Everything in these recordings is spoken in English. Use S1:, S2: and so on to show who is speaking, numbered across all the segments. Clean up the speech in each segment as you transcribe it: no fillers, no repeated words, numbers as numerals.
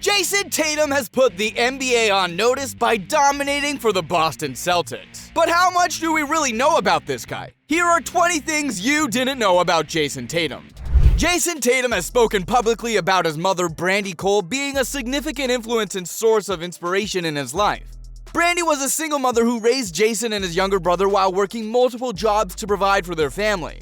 S1: Jayson Tatum has put the NBA on notice by dominating for the Boston Celtics. But how much do we really know about this guy? Here are 20 things you didn't know about Jayson Tatum. Jayson Tatum has spoken publicly about his mother, Brandy Cole, being a significant influence and source of inspiration in his life. Brandy was a single mother who raised Jayson and his younger brother while working multiple jobs to provide for their family.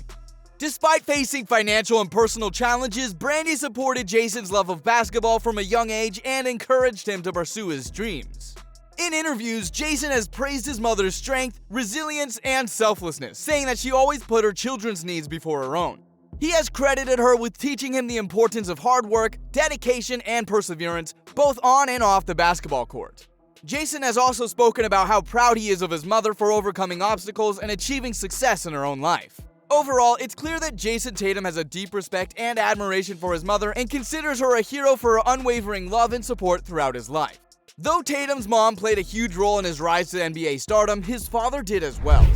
S1: Despite facing financial and personal challenges, Brandy supported Jayson's love of basketball from a young age and encouraged him to pursue his dreams. In interviews, Jayson has praised his mother's strength, resilience, and selflessness, saying that she always put her children's needs before her own. He has credited her with teaching him the importance of hard work, dedication, and perseverance, both on and off the basketball court. Jayson has also spoken about how proud he is of his mother for overcoming obstacles and achieving success in her own life. Overall, it's clear that Jayson Tatum has a deep respect and admiration for his mother and considers her a hero for her unwavering love and support throughout his life. Though Tatum's mom played a huge role in his rise to NBA stardom, his father did as well.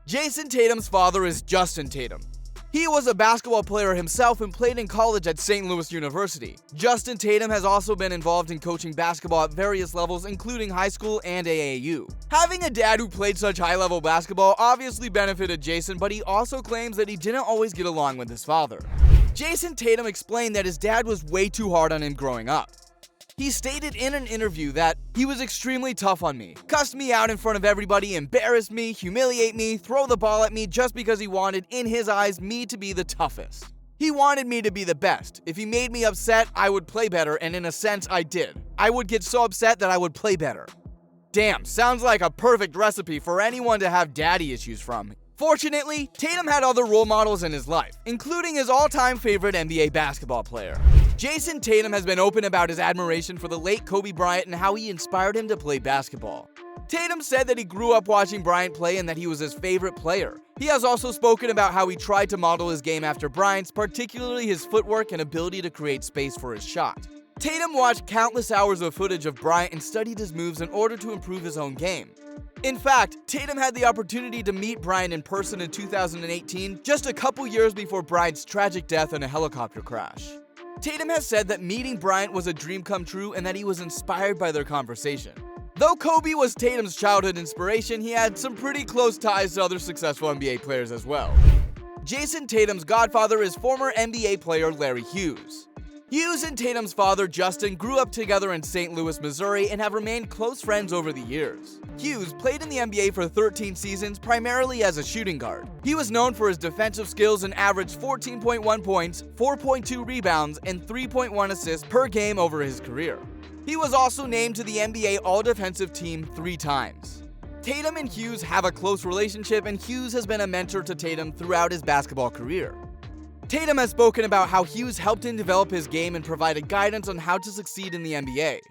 S1: Jayson Tatum's father is Justin Tatum. He was a basketball player himself and played in college at St. Louis University. Justin Tatum has also been involved in coaching basketball at various levels, including high school and AAU. Having a dad who played such high-level basketball obviously benefited Jayson, but he also claims that he didn't always get along with his father. Jayson Tatum explained that his dad was way too hard on him growing up. He stated in an interview that he was extremely tough on me, cussed me out in front of everybody, embarrassed me, humiliate me, throw the ball at me just because he wanted, in his eyes, me to be the toughest. He wanted me to be the best. If he made me upset, I would play better, and in a sense, I did. I would get so upset that I would play better. Damn, sounds like a perfect recipe for anyone to have daddy issues from. Fortunately, Tatum had other role models in his life, including his all-time favorite NBA basketball player. Jayson Tatum has been open about his admiration for the late Kobe Bryant and how he inspired him to play basketball. Tatum said that he grew up watching Bryant play and that he was his favorite player. He has also spoken about how he tried to model his game after Bryant's, particularly his footwork and ability to create space for his shot. Tatum watched countless hours of footage of Bryant and studied his moves in order to improve his own game. In fact, Tatum had the opportunity to meet Bryant in person in 2018, just a couple years before Bryant's tragic death in a helicopter crash. Tatum has said that meeting Bryant was a dream come true and that he was inspired by their conversation. Though Kobe was Tatum's childhood inspiration, he had some pretty close ties to other successful NBA players as well. Jayson Tatum's godfather is former NBA player Larry Hughes. Hughes and Tatum's father, Justin, grew up together in St. Louis, Missouri, and have remained close friends over the years. Hughes played in the NBA for 13 seasons, primarily as a shooting guard. He was known for his defensive skills and averaged 14.1 points, 4.2 rebounds, and 3.1 assists per game over his career. He was also named to the NBA All-Defensive Team 3 times. Tatum and Hughes have a close relationship, and Hughes has been a mentor to Tatum throughout his basketball career. Tatum has spoken about how Hughes helped him develop his game and provided guidance on how to succeed in the NBA.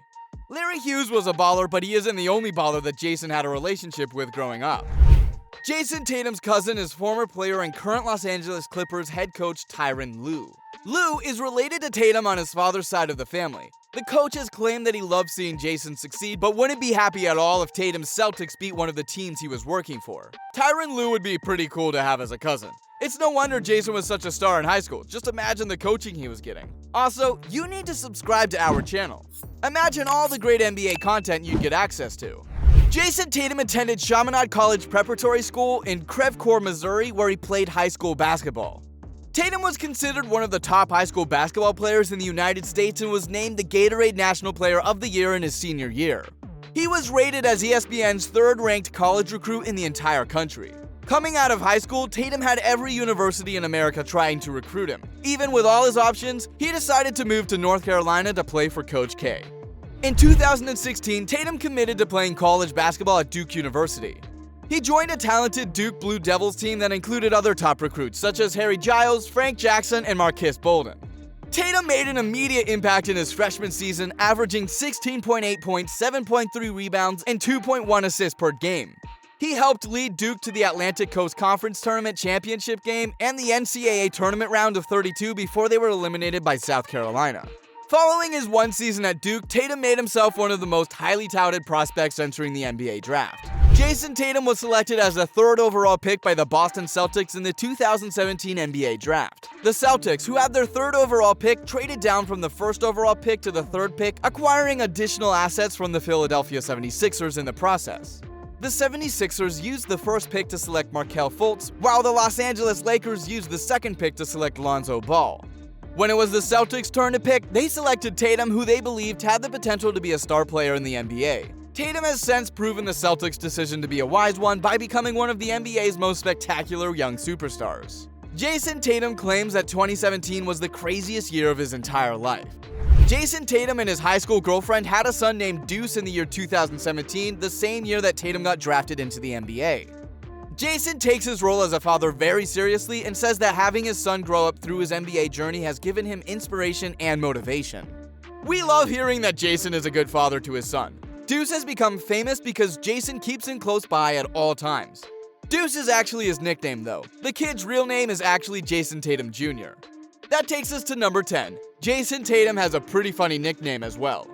S1: Larry Hughes was a baller, but he isn't the only baller that Jayson had a relationship with growing up. Jayson Tatum's cousin is former player and current Los Angeles Clippers head coach Tyronn Lue. Lue is related to Tatum on his father's side of the family. The coach has claimed that he loves seeing Jayson succeed, but wouldn't be happy at all if Tatum's Celtics beat one of the teams he was working for. Tyronn Lue would be pretty cool to have as a cousin. It's no wonder Jayson was such a star in high school. Just imagine the coaching he was getting. Also, you need to subscribe to our channel. Imagine all the great NBA content you'd get access to. Jayson Tatum attended Chaminade College Preparatory School in Creve Coeur, Missouri, where he played high school basketball. Tatum was considered one of the top high school basketball players in the United States and was named the Gatorade National Player of the Year in his senior year. He was rated as ESPN's third-ranked college recruit in the entire country. Coming out of high school, Tatum had every university in America trying to recruit him. Even with all his options, he decided to move to North Carolina to play for Coach K. In 2016, Tatum committed to playing college basketball at Duke University. He joined a talented Duke Blue Devils team that included other top recruits such as Harry Giles, Frank Jackson, and Marquise Bolden. Tatum made an immediate impact in his freshman season, averaging 16.8 points, 7.3 rebounds, and 2.1 assists per game. He helped lead Duke to the Atlantic Coast Conference Tournament Championship game and the NCAA Tournament Round of 32 before they were eliminated by South Carolina. Following his one season at Duke, Tatum made himself one of the most highly touted prospects entering the NBA draft. Jayson Tatum was selected as the 3rd overall pick by the Boston Celtics in the 2017 NBA Draft. The Celtics, who had their 3rd overall pick, traded down from the 1st overall pick to the 3rd pick, acquiring additional assets from the Philadelphia 76ers in the process. The 76ers used the 1st pick to select Markelle Fultz, while the Los Angeles Lakers used the 2nd pick to select Lonzo Ball. When it was the Celtics' turn to pick, they selected Tatum, who they believed had the potential to be a star player in the NBA. Tatum has since proven the Celtics' decision to be a wise one by becoming one of the NBA's most spectacular young superstars. Jayson Tatum claims that 2017 was the craziest year of his entire life. Jayson Tatum and his high school girlfriend had a son named Deuce in the year 2017, the same year that Tatum got drafted into the NBA. Jayson takes his role as a father very seriously and says that having his son grow up through his NBA journey has given him inspiration and motivation. We love hearing that Jayson is a good father to his son. Deuce has become famous because Jayson keeps him close by at all times. Deuce is actually his nickname though. The kid's real name is actually Jayson Tatum Jr. That takes us to number 10. Jayson Tatum has a pretty funny nickname as well.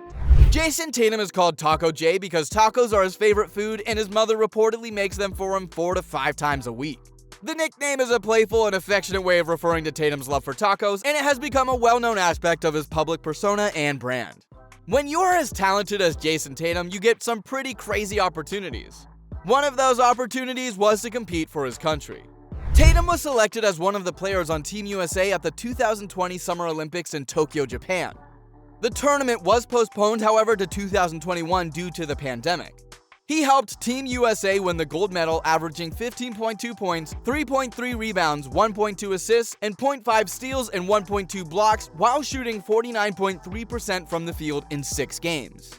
S1: Jayson Tatum is called Taco Jay because tacos are his favorite food and his mother reportedly makes them for him 4 to 5 times a week. The nickname is a playful and affectionate way of referring to Tatum's love for tacos, and it has become a well-known aspect of his public persona and brand. When you're as talented as Jayson Tatum, you get some pretty crazy opportunities. One of those opportunities was to compete for his country. Tatum was selected as one of the players on Team USA at the 2020 Summer Olympics in Tokyo, Japan. The tournament was postponed, however, to 2021 due to the pandemic. He helped Team USA win the gold medal, averaging 15.2 points, 3.3 rebounds, 1.2 assists, and 0.5 steals and 1.2 blocks, while shooting 49.3% from the field in 6 games.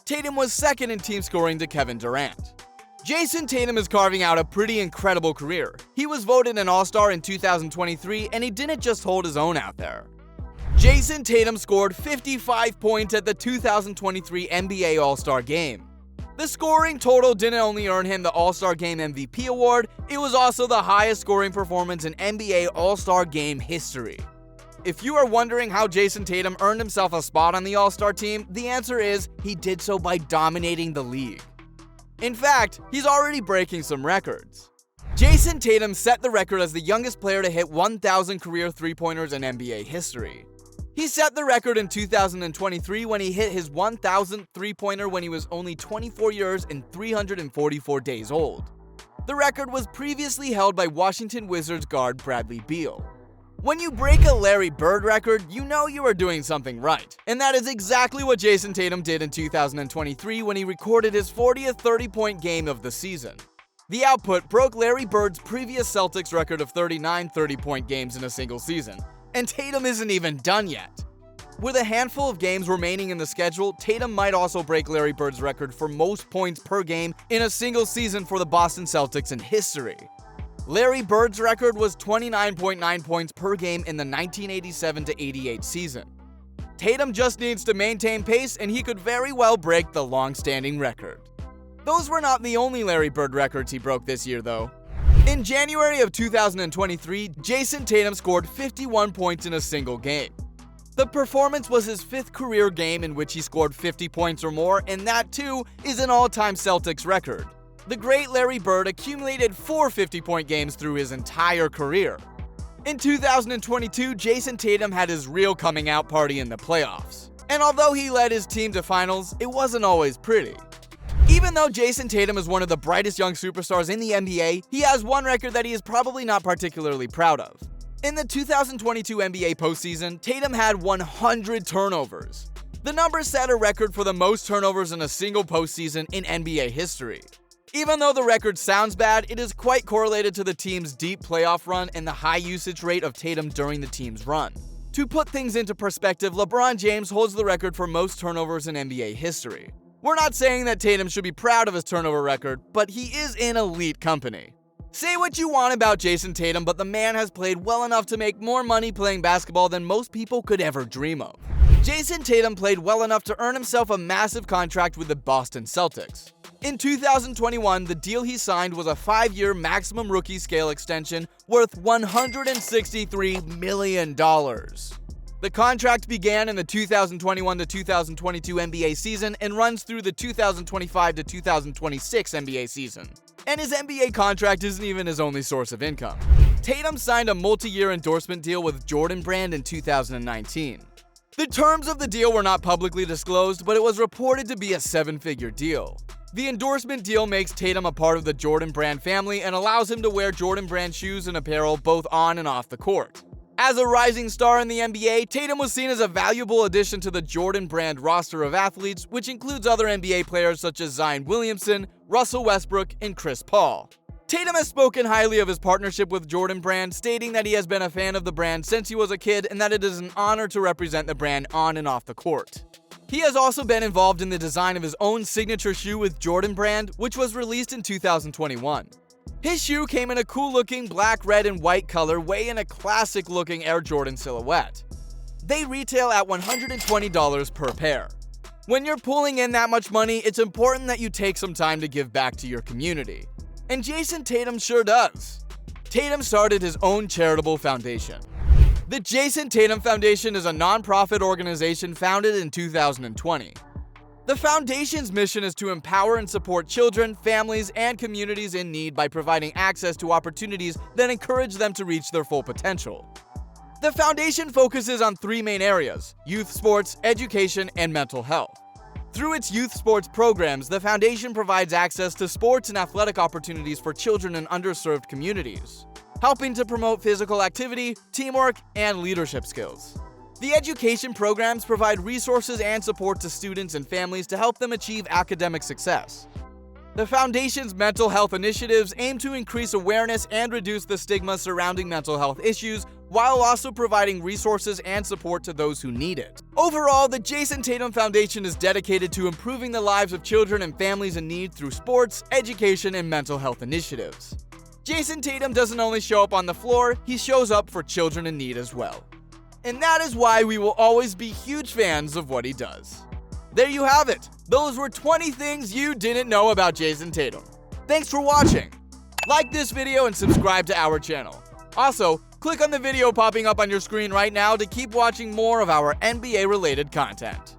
S1: Tatum was 2nd in team scoring to Kevin Durant. Jayson Tatum is carving out a pretty incredible career. He was voted an All-Star in 2023, and he didn't just hold his own out there. Jayson Tatum scored 55 points at the 2023 NBA All-Star Game. The scoring total didn't only earn him the All-Star Game MVP award, it was also the highest scoring performance in NBA All-Star Game history. If you are wondering how Jayson Tatum earned himself a spot on the All-Star team, the answer is he did so by dominating the league. In fact, he's already breaking some records. Jayson Tatum set the record as the youngest player to hit 1,000 career three-pointers in NBA history. He set the record in 2023 when he hit his 1,000th three-pointer when he was only 24 years and 344 days old. The record was previously held by Washington Wizards guard Bradley Beal. When you break a Larry Bird record, you know you are doing something right. And that is exactly what Jayson Tatum did in 2023 when he recorded his 40th 30-point game of the season. The output broke Larry Bird's previous Celtics record of 39 30-point games in a single season. And Tatum isn't even done yet. With a handful of games remaining in the schedule, Tatum might also break Larry Bird's record for most points per game in a single season for the Boston Celtics in history. Larry Bird's record was 29.9 points per game in the 1987-88 season. Tatum just needs to maintain pace and he could very well break the long-standing record. Those were not the only Larry Bird records he broke this year though. In January of 2023, Jayson Tatum scored 51 points in a single game. The performance was his 5th career game in which he scored 50 points or more, and that too is an all-time Celtics record. The great Larry Bird accumulated 4 50-point games through his entire career. In 2022, Jayson Tatum had his real coming out party in the playoffs. And although he led his team to finals, it wasn't always pretty. Even though Jayson Tatum is one of the brightest young superstars in the NBA, he has one record that he is probably not particularly proud of. In the 2022 NBA postseason, Tatum had 100 turnovers. The number set a record for the most turnovers in a single postseason in NBA history. Even though the record sounds bad, it is quite correlated to the team's deep playoff run and the high usage rate of Tatum during the team's run. To put things into perspective, LeBron James holds the record for most turnovers in NBA history. We're not saying that Tatum should be proud of his turnover record, but he is in elite company. Say what you want about Jayson Tatum, but the man has played well enough to make more money playing basketball than most people could ever dream of. Jayson Tatum played well enough to earn himself a massive contract with the Boston Celtics. In 2021, the deal he signed was a 5-year maximum rookie scale extension worth $163 million. The The contract began in the 2021 to 2022 NBA season and runs through the 2025 to 2026 NBA season. And his NBA contract isn't even his only source of income. Tatum signed a multi-year endorsement deal with Jordan Brand in 2019. The terms of the deal were not publicly disclosed, but it was reported to be a seven-figure deal. The endorsement deal makes Tatum a part of the Jordan Brand family and allows him to wear Jordan Brand shoes and apparel both on and off the court. As a rising star in the NBA, Tatum was seen as a valuable addition to the Jordan Brand roster of athletes, which includes other NBA players such as Zion Williamson, Russell Westbrook, and Chris Paul. Tatum has spoken highly of his partnership with Jordan Brand, stating that he has been a fan of the brand since he was a kid and that it is an honor to represent the brand on and off the court. He has also been involved in the design of his own signature shoe with Jordan Brand, which was released in 2021. His shoe came in a cool-looking black, red, and white colorway in a classic-looking Air Jordan silhouette. They retail at $120 per pair. When you're pulling in that much money, it's important that you take some time to give back to your community. And Jayson Tatum sure does. Tatum started his own charitable foundation. The Jayson Tatum Foundation is a non-profit organization founded in 2020. The foundation's mission is to empower and support children, families, and communities in need by providing access to opportunities that encourage them to reach their full potential. The foundation focuses on three main areas: youth sports, education, and mental health. Through its youth sports programs, the foundation provides access to sports and athletic opportunities for children in underserved communities, helping to promote physical activity, teamwork, and leadership skills. The education programs provide resources and support to students and families to help them achieve academic success. The Foundation's mental health initiatives aim to increase awareness and reduce the stigma surrounding mental health issues, while also providing resources and support to those who need it. Overall, the Jayson Tatum Foundation is dedicated to improving the lives of children and families in need through sports, education, and mental health initiatives. Jayson Tatum doesn't only show up on the floor, he shows up for children in need as well. And that is why we will always be huge fans of what he does. There you have it. Those were 20 things you didn't know about Jayson Tatum. Thanks for watching. Like this video and subscribe to our channel. Also, click on the video popping up on your screen right now to keep watching more of our NBA-related content.